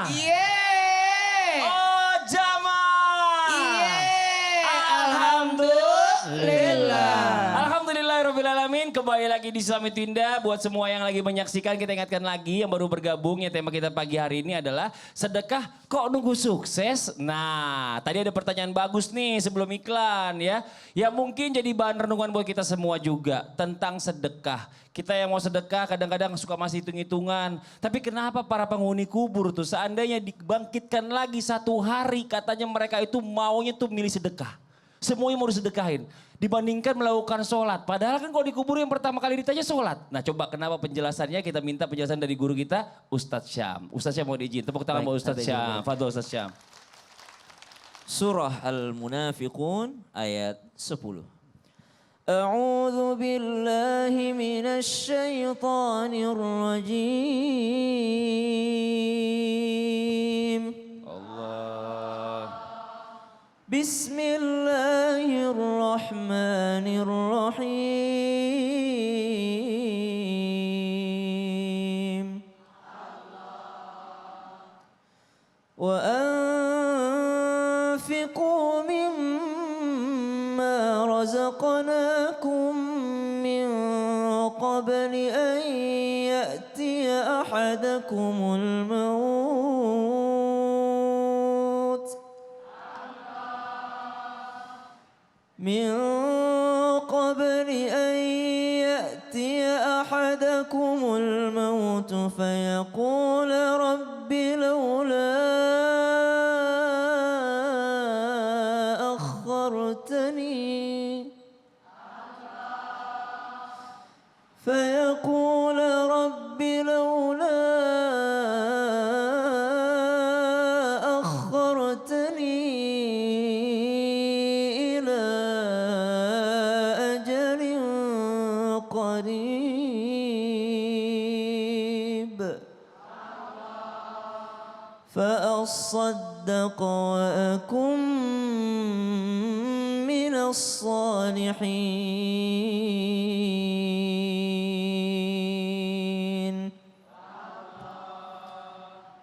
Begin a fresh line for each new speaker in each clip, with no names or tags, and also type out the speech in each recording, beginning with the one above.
Yeay.
Oh jamaah.
Yeay. Alhamdulillah.
Alhamdulillahirrahmanirrahim. Kembali lagi di Summit Winda. Buat semua yang lagi menyaksikan, kita ingatkan lagi yang baru bergabung. Ya, tema kita pagi hari ini adalah sedekah kok nunggu sukses. Nah, tadi ada pertanyaan bagus nih sebelum iklan ya. Ya mungkin jadi bahan renungan buat kita semua juga tentang sedekah. Kita yang mau sedekah kadang-kadang suka masih hitung-hitungan. Tapi kenapa para penghuni kubur tuh seandainya dibangkitkan lagi satu hari katanya mereka itu maunya tuh milih sedekah. Semuanya mau disedekahin. Dibandingkan melakukan sholat. Padahal kan kalau dikubur yang pertama kali ditanya sholat. Nah coba kenapa penjelasannya kita minta penjelasan dari guru kita Ustadz Syam. Ustadz Syam mau diizin. Tepuk tangan buat Ustadz Syam. Fadol Ustadz Syam.
Surah Al-Munafiqun ayat 10. A'udzu billahi minasy syaithanir rajim.
Allah.
Bismillahirrahmanirrahim. Wa anfiqu mimma razaqnakum min qabli an ya'tiya ahadakumul maut. من قبل أن يأتي أحدكم الموت فيقول رب لولا أخرتني فيقول رب لولا أخرتني قريب فأصدق وأكن من الصالحين.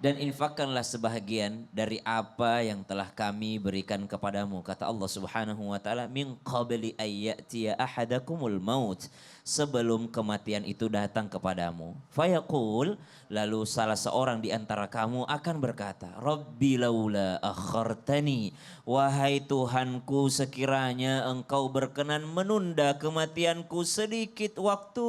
Dan infakkanlah sebahagian dari apa yang telah kami berikan kepadamu. Kata Allah Subhanahu wa taala, min qabli ayyatiya ahadakumul maut, sebelum kematian itu datang kepadamu. Fayaqul, lalu salah seorang di antara kamu akan berkata, Rabbi laula akhartani, wahai Tuhanku sekiranya engkau berkenan menunda kematianku sedikit waktu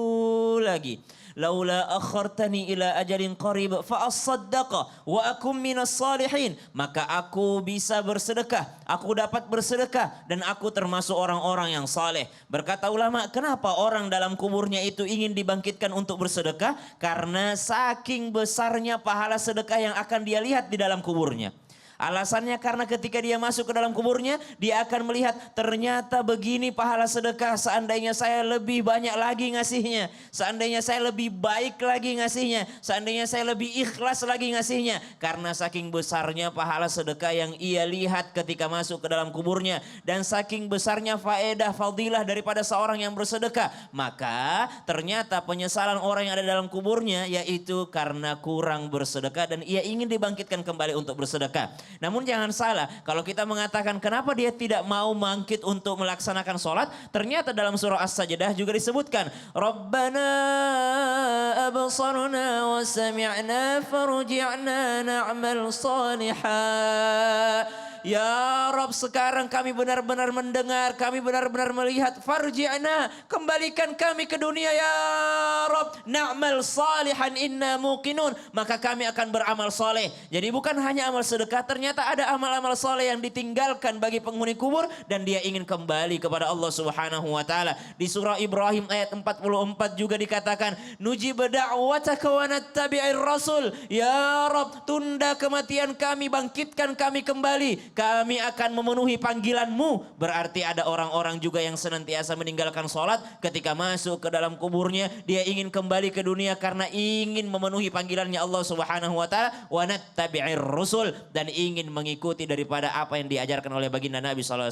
lagi. Laula akhartani ila ajalin qarib fa asaddaqa wa akum minas salihin, maka aku bisa bersedekah, aku dapat bersedekah dan aku termasuk orang-orang yang saleh. Berkata ulama, kenapa orang dalam kuburnya itu ingin dibangkitkan untuk bersedekah? Karena saking besarnya pahala sedekah yang akan dia lihat di dalam kuburnya. Alasannya karena ketika dia masuk ke dalam kuburnya, dia akan melihat ternyata begini pahala sedekah. Seandainya saya lebih banyak lagi ngasihnya, seandainya saya lebih baik lagi ngasihnya, seandainya saya lebih ikhlas lagi ngasihnya. Karena saking besarnya pahala sedekah yang ia lihat ketika masuk ke dalam kuburnya. Dan saking besarnya faedah, fadilah daripada seorang yang bersedekah. Maka ternyata penyesalan orang yang ada dalam kuburnya yaitu karena kurang bersedekah dan ia ingin dibangkitkan kembali untuk bersedekah. Namun jangan salah, kalau kita mengatakan kenapa dia tidak mau bangkit untuk melaksanakan sholat, ternyata dalam surah As-Sajdah juga disebutkan, Rabbana absarna wa sami'na farji'na na'mal salihah. Ya Rabb, sekarang kami benar-benar mendengar, kami benar-benar melihat. Farji'na, kembalikan kami ke dunia ya Rabb. Na'mal salihan inna muqinun, maka kami akan beramal soleh. Jadi bukan hanya amal sedekah, ternyata ada amal-amal soleh yang ditinggalkan bagi penghuni kubur dan dia ingin kembali kepada Allah Subhanahu wa taala. Di surah Ibrahim ayat 44 juga dikatakan, nujib da'wataka wa nattabi'ir rasul. Ya Rabb, tunda kematian kami, bangkitkan kami kembali. kami akan memenuhi panggilanmu. Berarti ada orang-orang juga yang senantiasa meninggalkan sholat ketika masuk ke dalam kuburnya. Dia ingin kembali ke dunia karena ingin memenuhi panggilannya Allah Subhanahu wa taala. Wa nattabi'ir rusul, dan ingin mengikuti daripada apa yang diajarkan oleh baginda Nabi SAW.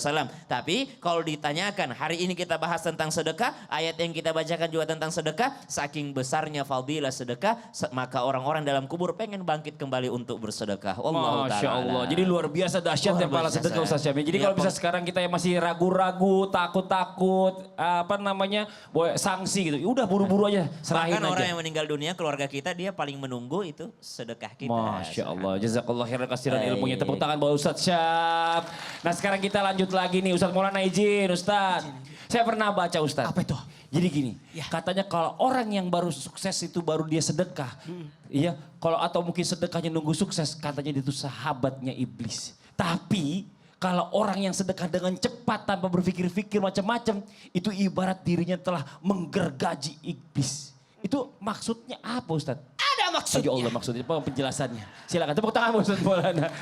Tapi kalau ditanyakan, hari ini kita bahas tentang sedekah, ayat yang kita bacakan juga tentang sedekah. Saking besarnya fadilah sedekah, maka orang-orang dalam kubur pengen bangkit kembali untuk bersedekah. Wallahu
Masya
ta'ala
Allah.
a'lam.
Jadi luar biasa dahsyat ya
Luar
pahala
biasa.
sedekah Ustaz Syamil. Jadi
Iya,
kalau bisa sekarang kita yang masih ragu-ragu, takut-takut, apa namanya, sanksi gitu. Udah buru-buru aja, serahin
Bahkan orang
aja.
yang meninggal dunia, keluarga kita, dia paling menunggu itu sedekah kita.
Masya Allah, jazakallah khairan kasiran
Baik.
ilmunya. Tepuk tangan buat Ustadz Syam. Nah sekarang kita lanjut lagi nih, Ustadz Maulana izin Ustadz. Saya pernah baca Ustadz.
Apa itu?
Jadi gini,
Ya.
katanya kalau orang yang baru sukses itu baru dia sedekah. Iya, kalau atau mungkin sedekahnya nunggu sukses, katanya dia itu sahabatnya iblis. Tapi kalau orang yang sedekah dengan cepat tanpa berpikir-pikir macam-macam, itu ibarat dirinya telah menggergaji iblis. Itu maksudnya apa Ustadz?
Ada
Ya
maksudnya.
Allah maksudnya apa penjelasannya? Silakan tepuk tangan Ustaz Maulana.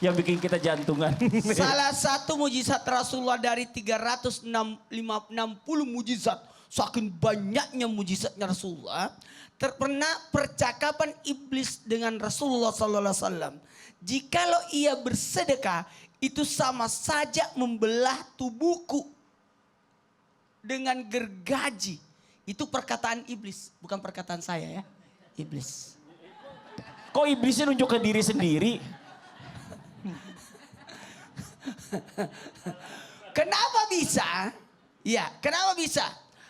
Yang bikin kita jantungan.
Salah satu mujizat Rasulullah dari 360 mujizat. Saking banyaknya mujizatnya Rasulullah. Pernah percakapan iblis dengan Rasulullah SAW. Jikalau ia bersedekah, itu sama saja membelah tubuhku dengan gergaji. Itu perkataan iblis, bukan perkataan saya ya. Iblis.
Kok iblisnya nunjuk ke diri sendiri?
Kenapa bisa? Ya, kenapa bisa?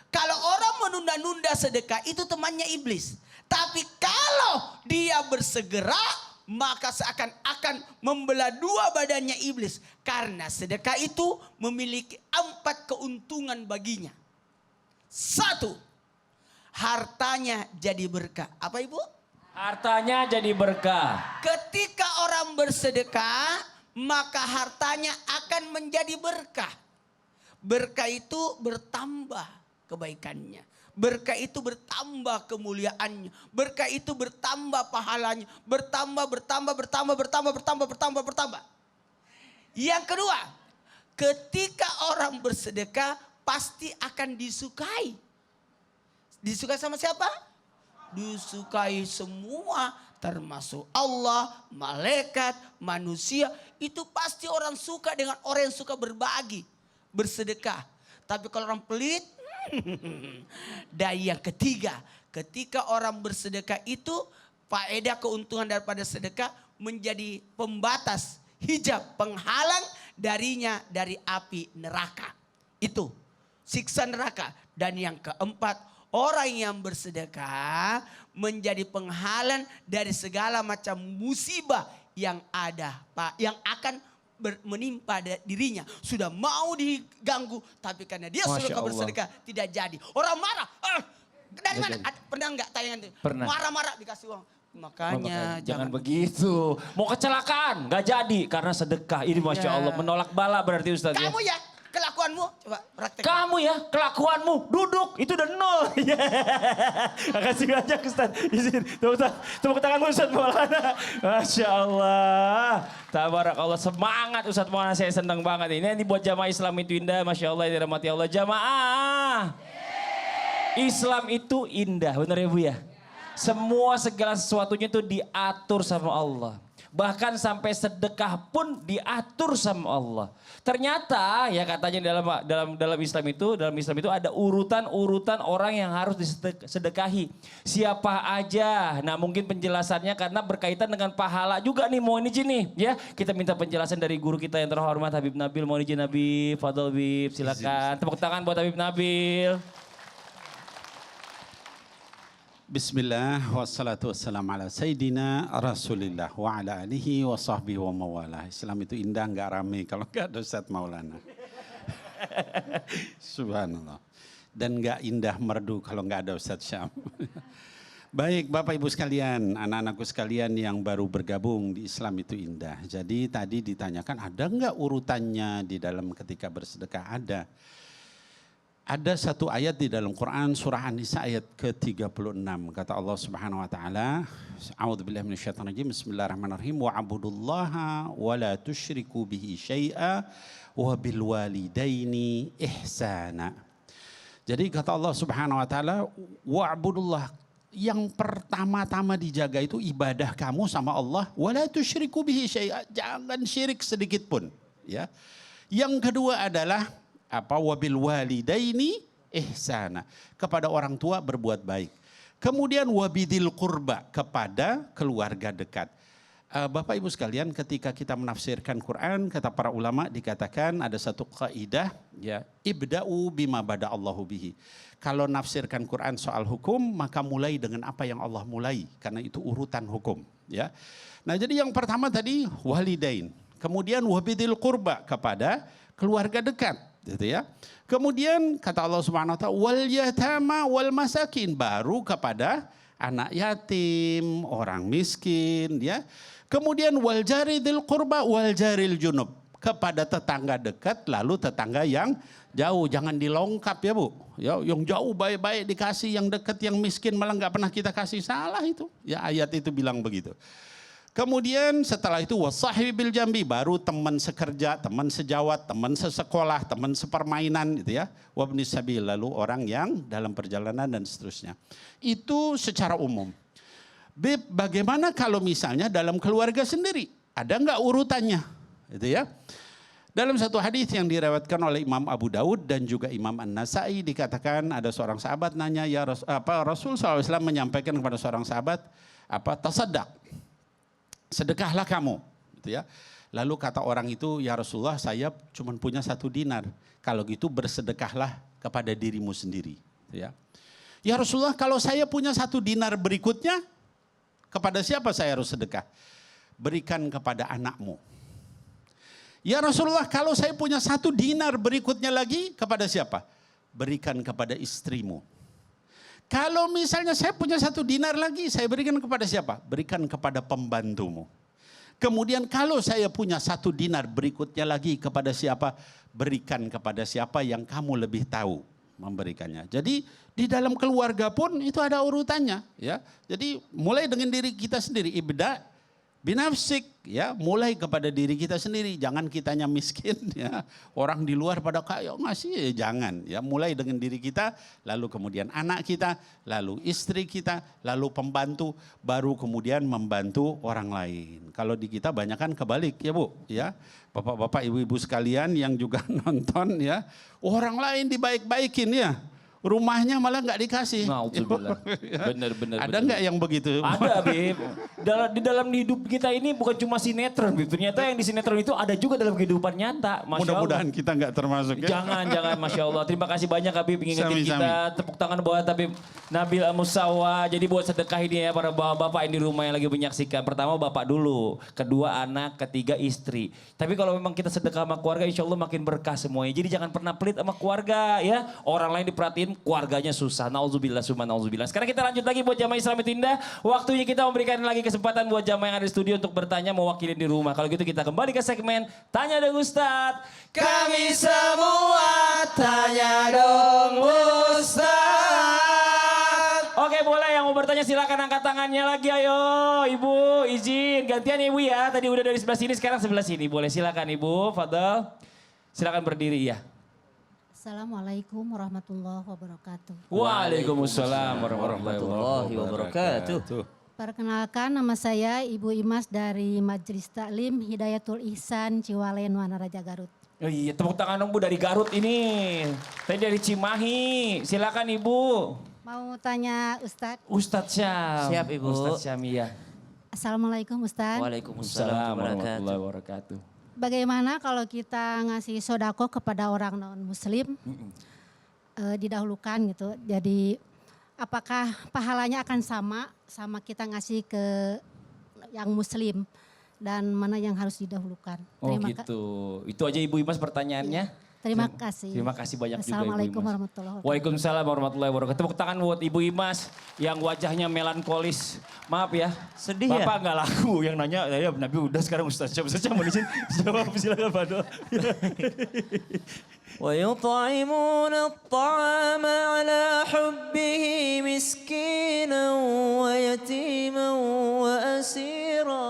Kalau orang menunda-nunda sedekah itu temannya iblis. Tapi kalau dia bersegera, maka seakan-akan membelah dua badannya iblis. Karena sedekah itu memiliki 4 keuntungan baginya. 1, hartanya jadi berkah. Apa Ibu?
Hartanya jadi berkah.
Ketika orang bersedekah, maka hartanya akan menjadi berkah. Berkah itu bertambah kebaikannya. Berkah itu bertambah kemuliaannya. Berkah itu bertambah pahalanya. Bertambah. Yang kedua, ketika orang bersedekah pasti akan disukai. Disukai sama siapa? Disukai semua, termasuk Allah, malaikat, manusia. Itu pasti orang suka dengan orang yang suka berbagi, bersedekah. Tapi kalau orang pelit, dan yang ketiga, ketika orang bersedekah itu, faedah keuntungan daripada sedekah menjadi pembatas, hijab, penghalang darinya dari api neraka. Itu siksa neraka. Dan yang keempat, orang yang bersedekah menjadi penghalang dari segala macam musibah yang ada, Pak, yang akan menimpa dirinya. Sudah mau diganggu, tapi karena dia
Masya
suka
Allah.
bersedekah tidak jadi. Orang marah, dari mana? Pernah nggak tayangan itu?
Pernah.
Marah-marah dikasih uang. Makanya
Jangan begitu. Mau kecelakaan, nggak jadi karena sedekah. Ini Masya
Ya.
Allah menolak bala berarti Ustaz ya.
Kamu ya kelakuanmu, coba praktek.
Kamu ya kelakuanmu duduk itu udah 0. Makasih banyak Ustaz. Izin tepuk tangan Ustaz Maulana. Masya Allah. Tabarakallah semangat Ustaz Maulana, saya senang banget. Ini buat jamaah Islam itu indah. Masya Allah dirahmati Allah. Jamaah. Islam itu indah, benar ya Bu ya? Semua segala sesuatunya itu diatur sama Allah. Bahkan sampai sedekah pun diatur sama Allah. Ternyata ya katanya dalam Islam itu ada urutan-urutan orang yang harus disedekahi. Siapa aja. Nah, mungkin penjelasannya karena berkaitan dengan pahala juga nih, mohon izin nih ya. Kita minta penjelasan dari guru kita yang terhormat Habib Nabil. Mohon izin Habib, Fadol Habib, silakan. Tepuk tangan buat Habib Nabil.
Bismillah wassalatu wassalamu ala sayyidina Rasulillah wa ala alihi wa sahbihi wa mawalah. Islam itu indah nggak rame kalau nggak ada Ustaz Maulana. Subhanallah. Dan nggak indah merdu kalau nggak ada Ustaz Syam. Baik Bapak Ibu sekalian, anak-anakku sekalian yang baru bergabung di Islam itu indah. Jadi tadi ditanyakan ada nggak urutannya di dalam ketika bersedekah? Ada. Ada satu ayat di dalam Quran surah An-Nisa ayat ke-36. Kata Allah Subhanahu wa taala, A'udzubillahi minasyaitonirrajim. Bismillahirrahmanirrahim. Wa'budullaha wa la tusyriku bihi syai'a wa bil walidaini ihsana. Jadi kata Allah Subhanahu wa taala, wa'budullah, yang pertama-tama dijaga itu ibadah kamu sama Allah, wa la tusyriku bihi syai'a, jangan syirik sedikit pun, ya. Yang kedua adalah apa? Wabil walidaini ihsana, kepada orang tua berbuat baik. Kemudian wabidil qurba, kepada keluarga dekat. Bapak Ibu sekalian, ketika kita menafsirkan Quran, kata para ulama dikatakan ada satu kaidah, ya, ibda'u bima bada Allahu bihi. Kalau nafsirkan Quran soal hukum, maka mulai dengan apa yang Allah mulai, karena itu urutan hukum, ya. Nah, jadi yang pertama tadi walidain, kemudian wabidil qurba, kepada keluarga dekat, gitu ya. Kemudian kata Allah Subhanahu wa taala wal yatama wal masakin, baru kepada anak yatim, orang miskin, ya. Kemudian wal jaridil qurba wal jaril junub, kepada tetangga dekat lalu tetangga yang jauh, jangan dilongkap ya Bu. Ya, yang jauh baik-baik dikasih, yang dekat yang miskin malah nggak pernah kita kasih, salah itu. Ya, ayat itu bilang begitu. Kemudian setelah itu wasahibil jambi, baru teman sekerja, teman sejawat, teman sesekolah, teman sepermainan gitu ya. Wabni sabil, lalu orang yang dalam perjalanan dan seterusnya. Itu secara umum. Bagaimana kalau misalnya dalam keluarga sendiri? Ada nggak urutannya? Gitu ya. Dalam satu hadis yang diriwayatkan oleh Imam Abu Daud dan juga Imam An-Nasai dikatakan ada seorang sahabat nanya, ya Rasul SAW menyampaikan kepada seorang sahabat, tasaddaq, sedekahlah kamu, gitu ya. Lalu kata orang itu, ya Rasulullah saya cuma punya 1 dinar. Kalau gitu bersedekahlah kepada dirimu sendiri. Gitu ya. Ya Rasulullah kalau saya punya 1 dinar berikutnya, kepada siapa saya harus sedekah? Berikan kepada anakmu. Ya Rasulullah kalau saya punya 1 dinar berikutnya lagi, kepada siapa? Berikan kepada istrimu. Kalau misalnya saya punya 1 dinar lagi, saya berikan kepada siapa? Berikan kepada pembantumu. Kemudian kalau saya punya 1 dinar berikutnya lagi, kepada siapa? Berikan kepada siapa yang kamu lebih tahu memberikannya. Jadi di dalam keluarga pun itu ada urutannya, ya. Jadi mulai dengan diri kita sendiri, ibda binafsik, ya, mulai kepada diri kita sendiri, jangan kitanya miskin, ya. Orang di luar pada kaya ngasih, ya jangan, ya. Mulai dengan diri kita, lalu kemudian anak kita, lalu istri kita, lalu pembantu, baru kemudian membantu orang lain. Kalau di kita banyak kan kebalik ya Bu, ya. Bapak-bapak, ibu-ibu sekalian yang juga nonton, ya, orang lain dibaik-baikin, ya. Rumahnya malah nggak dikasih.
Alhamdulillah. Benar.
Ada nggak yang begitu?
Ada, Bib. Di dalam hidup kita ini bukan cuma sinetron, Bib. Ternyata yang di sinetron itu ada juga dalam kehidupan nyata. Masya
Mudah-mudahan
Allah.
kita nggak termasuk ya.
Jangan, Masya Allah. Terima kasih banyak Habib ngingetin kita. Tepuk tangan buat Habib Nabil Musawa. Jadi buat sedekah ini ya para bapak-bapak yang di rumah yang lagi menyaksikan. Pertama bapak dulu, kedua anak, ketiga istri. Tapi kalau memang kita sedekah sama keluarga, insya Allah makin berkah semuanya. Jadi jangan pernah pelit sama keluarga ya. Orang lain diperhatiin, keluarganya susah. Nauzubillah summa nauzubillah. Sekarang kita lanjut lagi buat jamaah Islam itu indah. Waktunya kita memberikan lagi kesempatan buat jamaah yang ada di studio untuk bertanya mewakili di rumah. Kalau gitu kita kembali ke segmen Tanya Dong Ustadz.
Kami semua tanya dong Ustadz.
Oke, boleh yang mau bertanya silakan angkat tangannya lagi, ayo Ibu izin gantian Ibu ya. Tadi udah dari sebelah sini, sekarang sebelah sini. Boleh silakan Ibu, Fadal. Silakan berdiri ya.
Assalamualaikum warahmatullahi wabarakatuh.
Waalaikumsalam warahmatullahi wabarakatuh.
Perkenalkan nama saya Ibu Imas dari Majelis Taklim Hidayatul Ihsan Ciwalen Wanaraja Garut.
Oh iya, tepuk tangan dong Bu dari Garut ini. Tadi dari Cimahi. Silakan Ibu.
Mau tanya Ustadz?
Ustadz Syam.
Siap, Ibu.
Ustadz Syam iya.
Assalamualaikum Ustadz.
Waalaikumsalam
warahmatullahi wabarakatuh.
Bagaimana kalau kita ngasih sodako kepada orang non-muslim, didahulukan gitu. Jadi apakah pahalanya akan sama kita ngasih ke yang muslim dan mana yang harus didahulukan?
Oh gitu. Itu aja Ibu Imas pertanyaannya.
Iya. Terima kasih.
Terima kasih banyak juga Ibu
Assalamualaikum
Imas.
warahmatullahi wabarakatuh.
Waalaikumsalam warahmatullahi wabarakatuh. Tepuk tangan buat Ibu Imas yang wajahnya melankolis. Maaf ya.
Sedih ya?
Bapak nggak laku yang nanya. Ya Nabi udah sekarang Ustaz Syam. Ustaz Syam mau izin. Jawab silakan Pak Do.
ويطعمون الطعام على حبه مسكينا ويتيما وأسيرا.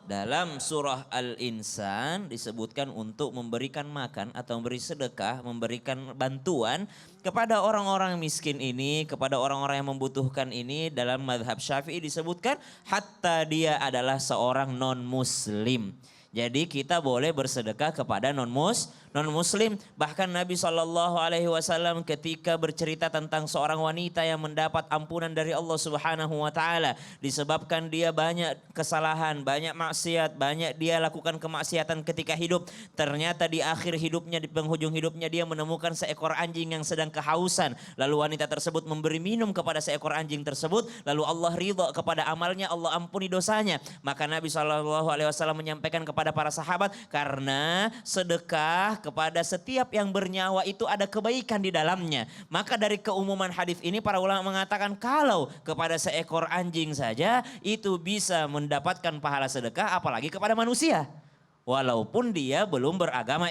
Dalam surah Al-Insan disebutkan untuk memberikan makan atau memberi sedekah, memberikan bantuan kepada orang-orang miskin ini, kepada orang-orang yang membutuhkan ini. Dalam mazhab Syafi'i disebutkan hatta dia adalah seorang non-muslim. Jadi kita boleh bersedekah kepada non-muslim. Bahkan Nabi SAW ketika bercerita tentang seorang wanita yang mendapat ampunan dari Allah Subhanahu wa taala disebabkan dia banyak kesalahan, banyak maksiat, banyak dia lakukan kemaksiatan ketika hidup. Ternyata di akhir hidupnya, di penghujung hidupnya dia menemukan seekor anjing yang sedang kehausan. Lalu wanita tersebut memberi minum kepada seekor anjing tersebut. Lalu Allah ridha kepada amalnya, Allah ampuni dosanya. Maka Nabi SAW menyampaikan kepada para sahabat, karena sedekah kepada setiap yang bernyawa itu ada kebaikan di dalamnya. Maka dari keumuman hadis ini para ulama mengatakan kalau kepada seekor anjing saja itu bisa mendapatkan pahala sedekah, apalagi kepada manusia. Walaupun dia belum beragama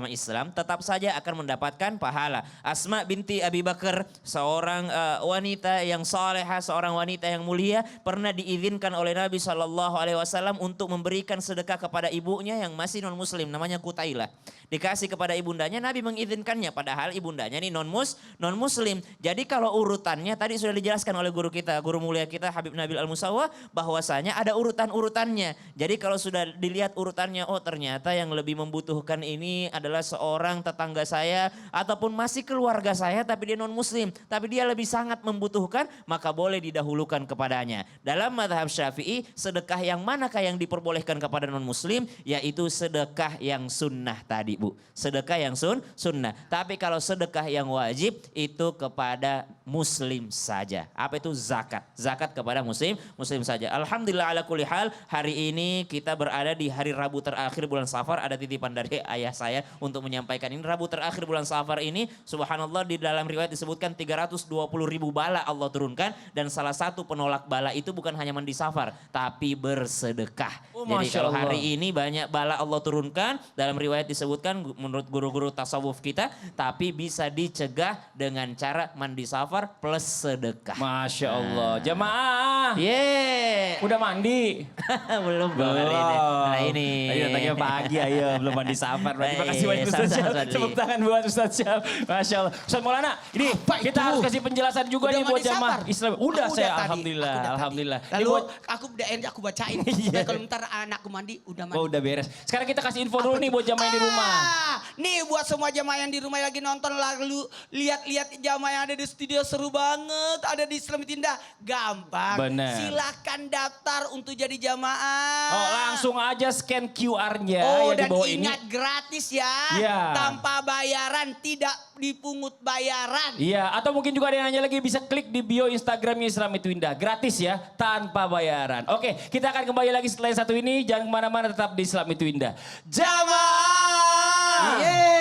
Islam, tetap saja akan mendapatkan pahala. Asma binti Abi Bakar, seorang wanita yang salehah, seorang wanita yang mulia, pernah diizinkan oleh Nabi SAW untuk memberikan sedekah kepada ibunya yang masih non muslim, namanya Kutailah. Dikasih kepada ibundanya, Nabi mengizinkannya, padahal ibundanya ini non muslim. Jadi kalau urutannya tadi sudah dijelaskan oleh guru kita, guru mulia kita Habib Nabil Al-Musawwa, bahwasanya ada urutan-urutannya. Jadi kalau sudah dilihat urutannya, oh ternyata yang lebih membutuhkan ini adalah seorang tetangga saya ataupun masih keluarga saya tapi dia non muslim, tapi dia lebih sangat membutuhkan, maka boleh didahulukan kepadanya. Dalam mazhab Syafi'i, sedekah yang manakah yang diperbolehkan kepada non muslim? Yaitu sedekah yang sunnah tadi, Bu. Sedekah yang sunnah. Tapi kalau sedekah yang wajib itu kepada muslim saja. Apa itu? Zakat. Zakat kepada muslim saja. Alhamdulillah ala kulli hal, hari ini kita berada di hari Rabu terakhir bulan Safar. Ada titipan dari ayah saya untuk menyampaikan ini. Rabu terakhir bulan Safar ini, subhanallah, di dalam riwayat disebutkan 320.000 bala Allah turunkan, dan salah satu penolak bala itu bukan hanya mandi safar tapi bersedekah. Jadi kalau hari ini banyak bala Allah turunkan, dalam riwayat disebutkan menurut guru-guru tasawuf kita, tapi bisa dicegah dengan cara mandi safar plus sedekah.
Masya Allah. Jamaah. Udah mandi?
Belum hari ini. Nah ini.
Ayo datangnya pagi, ayo belum mandi safar. Terima kasih banyak Ustaz Syam. Tepuk tangan buat Ustaz Syam. Masya Allah. Ustaz Maulana, ini kita harus kasih penjelasan juga
Udah
nih buat
mandi
jamaah
safar?
Islam. Udah
Aku
saya
tadi.
alhamdulillah.
Aku udah tadi.
Alhamdulillah. Ini
Lalu
buat,
aku aku bacain.
Iya.
Kalau ntar anakku mandi udah mandi.
oh udah beres. Sekarang kita kasih info dulu nih buat jamaah yang di rumah.
Nih buat semua jamaah yang di rumah lagi nonton, lalu lihat-lihat jamaah yang ada di studio, seru banget. Ada di Islam Tinda, gampang.
Bener.
Silakan daftar untuk jadi jamaah.
Oh langsung aja scan QR-nya
Oh,
yang di
dan
bawah ini.
ingat gratis ya.
Iya.
Tanpa bayaran, tidak dipungut bayaran.
Iya, atau mungkin juga ada yang nanya lagi, bisa klik di bio Instagramnya Islam Itu Indah. Gratis ya, tanpa bayaran. Oke, kita akan kembali lagi setelah yang satu ini. Jangan kemana-mana, tetap di Islam Itu Indah. Jamaah!
Yeay.